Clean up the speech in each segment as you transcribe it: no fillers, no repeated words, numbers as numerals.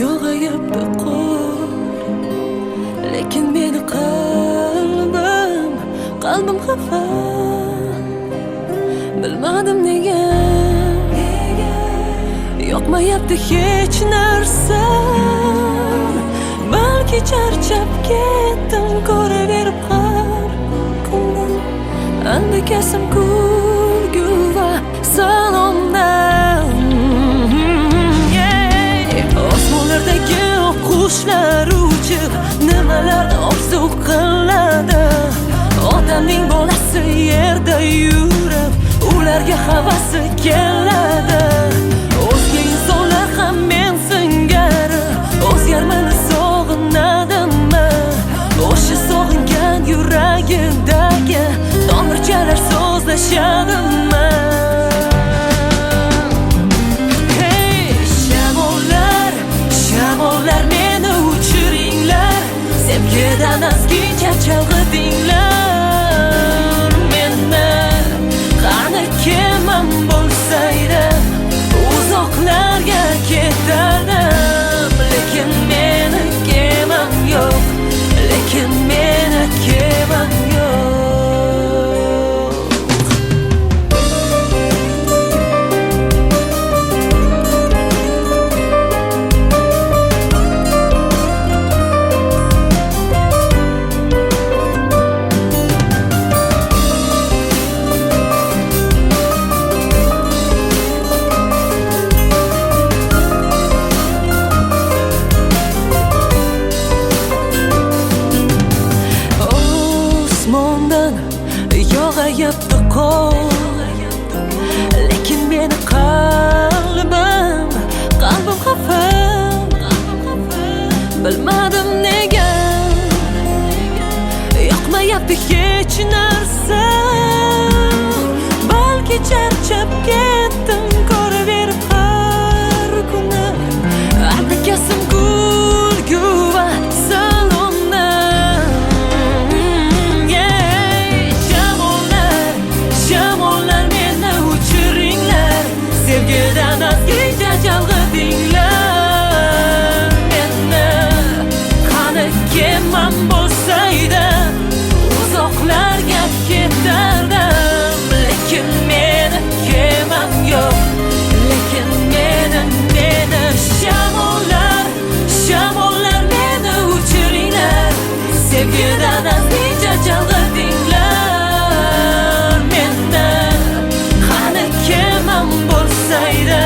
yog'ayapti qor, lekin meni qalbim xafa. Bilmadim nega yoqmayapti hech narsa. Balki charchab ketdim ko'raverib har kunni. Andakasim kulgu va salomdan. Osmonlardagi qushlar uchib nimalarni orzu qiladi. Otamning bolasi yerda yurib ularga havasi keladi. O'zga insonlar ham men singari o'zgarmani sog'inadimi? O'sha sog'ingan yuragidagi tomirchalar so'zlashadimi? Shamollar meni uchiringlar, sevgidan azgincha chalg'idinglar. Meni qani kemam bo'lsaydi uzoqlarga ketardim. Lekin meni kemam yo'q, lekin meni kemam yo'q. Yog'ayapti qor, lekin meni qalbim xafa. Bilmadim nega yoqmayapti hech narsa. Balki charchab ketdim ko'raverib har kuni. Andakasim kulgu va salomdan. Shamollar meni uchiringlar, sevgidan azgincha chalg'idinglar. Meni qani kemam bo'lsaydi uzoqlarga ketardim. Lekin meni kemam yo'q, lekin meni Shamollar meni uchiringlar, sevgidan azgincha chalg'idinglar. Meni qani kemam bo'lsaydi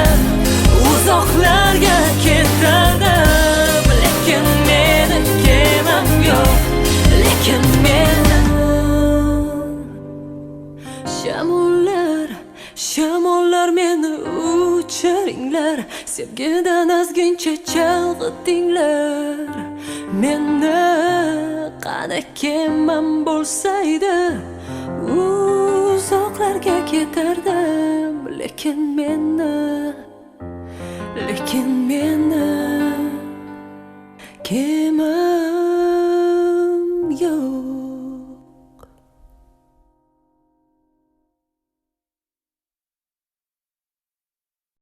uzoqlarga ketardim. Lekin meni kemam yo'q, lekin meni Shamollar meni uchiringlar, sevgidan azgincha chalg'idinglar. Meni qani kemam bo'lsaydi uzoqlarga ketardim. Lekin meni kemam